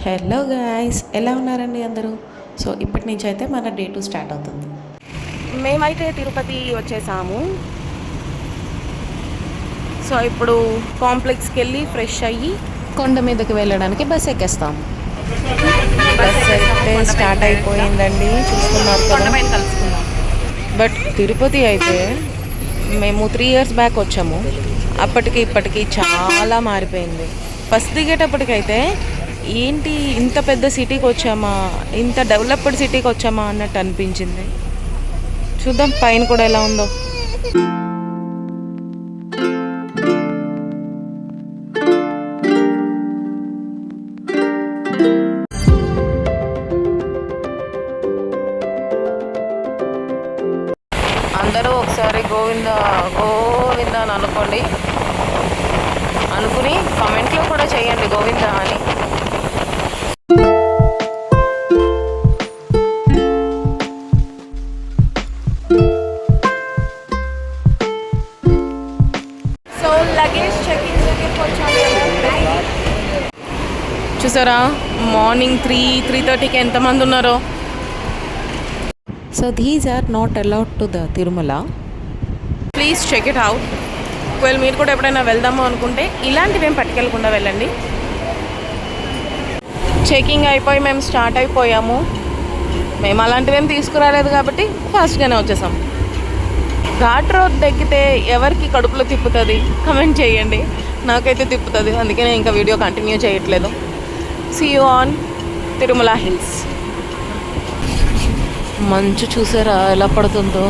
Hello guys, ఎలా ఉన్నారండి అందరూ? సో ఇప్పటి నుంచి అయితే మన డే 2 స్టార్ట్ అవుతుంది. మేమైతే తిరుపతి వచ్చేసాము. సో ఇప్పుడు కాంప్లెక్స్కి వెళ్ళి ఫ్రెష్ అయ్యి కొండ మీదకి వెళ్ళడానికి బస్ ఎక్కేస్తాము. బస్ అయితే స్టార్ట్ అయిపోయిందండి, చూస్తున్నారు కదా. బట్ తిరుపతి అయితే మేము 3 years బ్యాక్ వచ్చాము. అప్పటికి ఇప్పటికి చాలా మారిపోయింది. ఫస్ట్ దిగేటప్పటికైతే ఏంటి ఇంత పెద్ద సిటీకి వచ్చామా, ఇంత డెవలప్డ్ సిటీకి వచ్చామా అన్నట్టు అనిపించింది. చూద్దాం పైన కూడా ఎలా ఉందో. అందరూ ఒకసారి గోవింద గోవింద అని అనుకుని కామెంట్లో కూడా చేయండి గోవింద అని. సో లగేజ్ చెకింగ్ దగ్గరికి వచ్చాము. చూసారా మార్నింగ్ 3:30కి ఎంతమంది ఉన్నారో. So these are not allowed to the Tirumala. Please check it out. ఒకవేళ మీరు కూడా ఎప్పుడైనా వెళ్దాము అనుకుంటే ఇలాంటివి ఏం పట్టుకెళ్ళకుండా వెళ్ళండి. చెకింగ్ అయిపోయి మేము స్టార్ట్ అయిపోయాము. మేము అలాంటివి ఏం తీసుకురాలేదు కాబట్టి ఫాస్ట్గానే వచ్చేసాం. ఘాట్ రోడ్ ఎక్కితే ఎవరికి కడుపులో తిప్పుతుంది కమెంట్ చేయండి. నాకైతే తిప్పుతుంది, అందుకే నేను ఇంకా వీడియో కంటిన్యూ చేయట్లేదు. See you on Tirumala hills. మంచు చూసారా ఎలా పడుతుందో.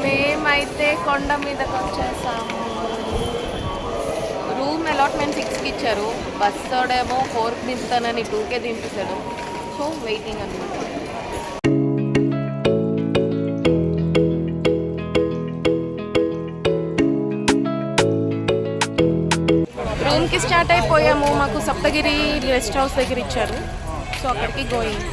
మేమైతే కొండ మీదకి వచ్చేసాము. రూమ్ అలాట్మెంట్ 6కి ఇచ్చారు. బస్సోడేమో 4కి దింపుతానని 2కే దింపేశాడు. సో వెయిటింగ్ అనమాట. రూమ్కి స్టార్ట్ అయిపోయాము. మాకు సప్తగిరి రెస్ట్ హౌస్ దగ్గర ఇచ్చారు. సో అక్కడికి గోయింగ్.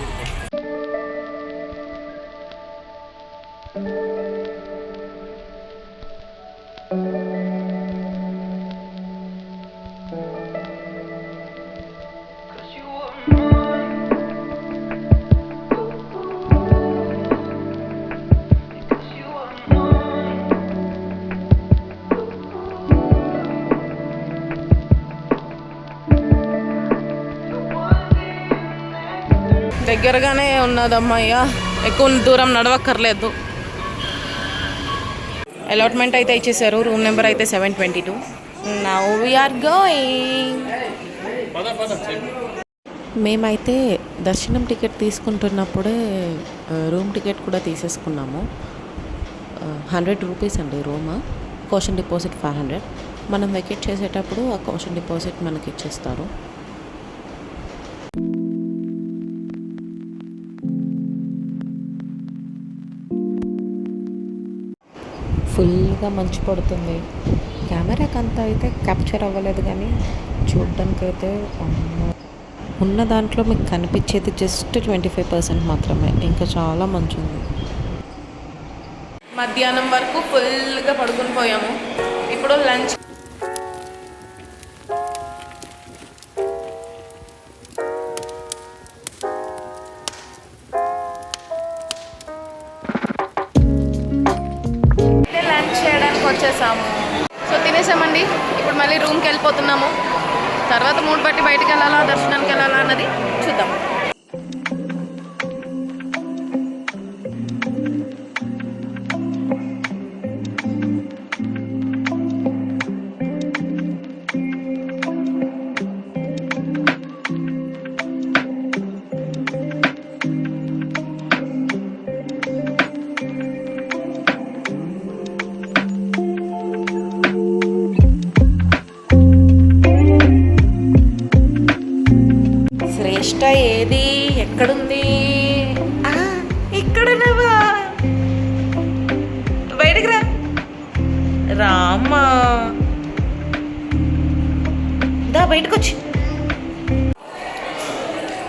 దగ్గరగానే ఉన్నదమ్మయ్య, ఎక్కువ దూరం నడవక్కర్లేదు. అలాట్మెంట్ అయితే ఇచ్చేసారు. రూమ్ నెంబర్ అయితే 722. Now we are going. మేమైతే దర్శనం టికెట్ తీసుకుంటున్నప్పుడే రూమ్ టికెట్ కూడా తీసేసుకున్నాము. 100 రూపీస్ అండి రూమ్. Caution deposit 500. మనం వెకేట్ చేసేటప్పుడు ఆ కోషన్ డిపాజిట్ మనకి ఇచ్చేస్తారు. ఫుల్గా మంచు పడుతుంది. కెమెరాకి అంతా అయితే క్యాప్చర్ అవ్వలేదు, కానీ చూడడానికి అయితే ఉన్న దాంట్లో మీకు కనిపించేది జస్ట్ 25% మాత్రమే. ఇంకా చాలా మంచు ఉంది. మధ్యాహ్నం వరకు ఫుల్గా పడుకుని పోయాము. ఇప్పుడు లంచ్. వచ్చేసాము. సో తినేసామండి. ఇప్పుడు మళ్ళీ రూమ్కి వెళ్ళిపోతున్నాము. తర్వాత మూడు బట్టి బయటకు వెళ్ళాలా దర్శనానికి వెళ్ళాలా అన్నది చూద్దాం. ఏది ఎక్కడుంది? ఇక్కడున్నావా? బయటకు రా రామ్మా, దా బయటకు వచ్చి.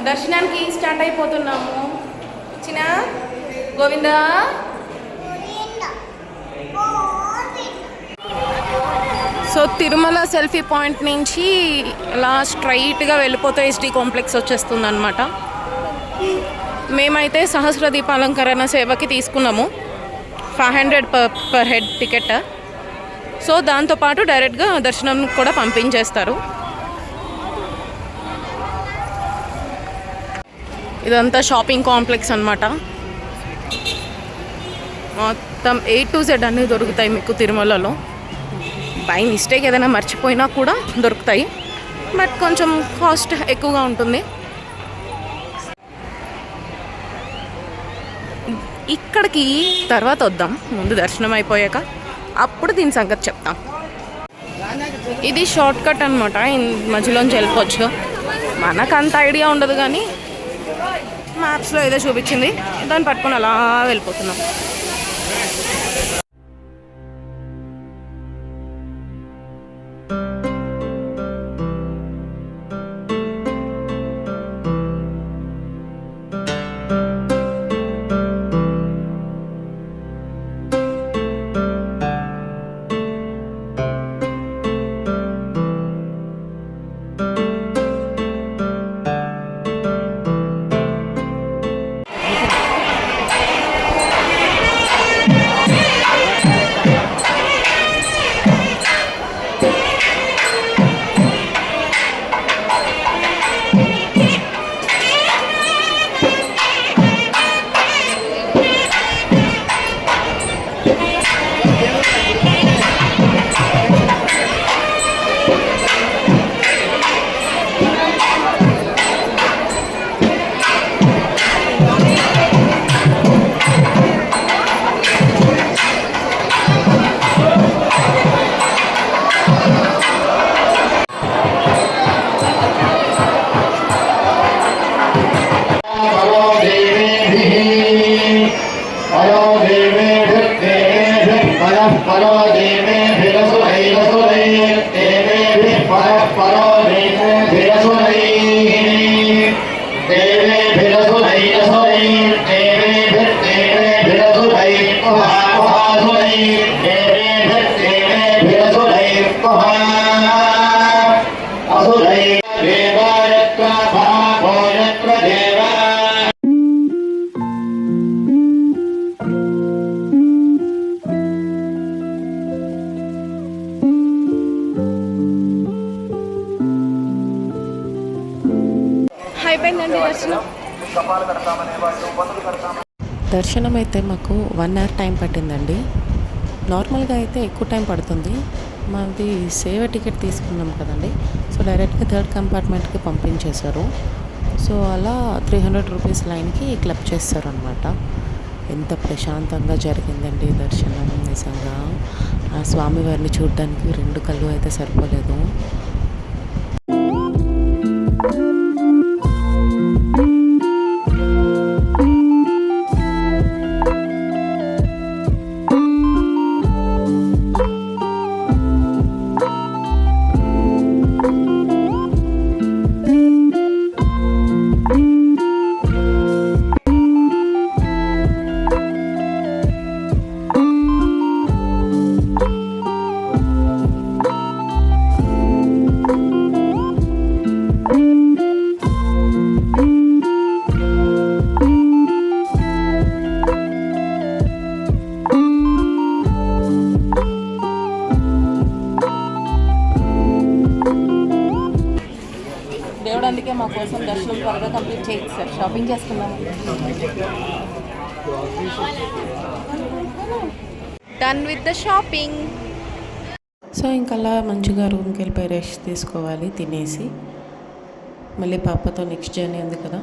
దర్శనానికి స్టార్ట్ అయిపోతున్నాము. చిన్న Govinda so Tirumala selfie point నుంచి ఇలా స్ట్రైట్గా వెళ్ళిపోతే ఎస్డి కాంప్లెక్స్ వచ్చేస్తుంది అనమాట. మేమైతే సహస్ర దీపాలంకరణ సేవకి తీసుకున్నాము 500 పర్ హెడ్ టికెట్. సో దాంతోపాటు డైరెక్ట్గా దర్శనం కూడా పంపించేస్తారు. ఇదంతా షాపింగ్ కాంప్లెక్స్ అనమాట. మొత్తం A to Z అన్నీ దొరుకుతాయి మీకు తిరుమలలో. బై మిస్టేక్ ఏదైనా మర్చిపోయినా కూడా దొరుకుతాయి, బట్ కొంచెం కాస్ట్ ఎక్కువగా ఉంటుంది. ఇక్కడికి తర్వాత వద్దాం, ముందు దర్శనం అయిపోయాక అప్పుడు దీని సంగతి చెప్తాం. ఇది షార్ట్ కట్ అనమాట, మధ్యలోంచి వెళ్ళిపోవచ్చు. మనకు అంత ఐడియా ఉండదు కానీ మ్యాప్స్లో ఏదో చూపించింది, దాన్ని పట్టుకొని అలా వెళ్ళిపోతున్నాం. అయిపోయిందండి దర్శనం. దర్శనం అయితే మాకు 1 hour టైం పట్టిందండి. నార్మల్గా అయితే ఎక్కువ టైం పడుతుంది. మాది సేవ టికెట్ తీసుకున్నాం కదండి, సో డైరెక్ట్గా 3rd కంపార్ట్మెంట్కి పంపించేశారు. సో అలా 300 రూపీస్ లైన్కి క్లబ్ చేస్తారు అనమాట. ఎంత ప్రశాంతంగా జరిగిందండి దర్శనం. నిజంగా ఆ స్వామివారిని చూడడానికి 2 కళ్ళు అయితే సరిపోలేదు. దేవుడు అందుకే మా కోసం దర్శనం త్వరగా కంప్లీట్ చేయించారు. షాపింగ్ చేసుకున్నాము. Done with the shopping. So ఇంకలా మంచిగా రూమ్కి వెళ్ళిపోయి రెస్ట్ తీసుకోవాలి, తినేసి మళ్ళీ పాపతో నెక్స్ట్ జర్నీ ఉంది కదా.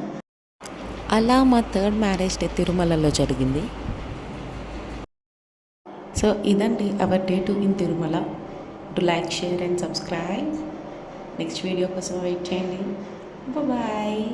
అలా మా 3rd మ్యారేజ్ డే తిరుమలలో జరిగింది. సో ఇదండి hour day 2 in Tirumala. To like, share and subscribe. Next video కోసం వెయిట్ చేయండి. బాయ్.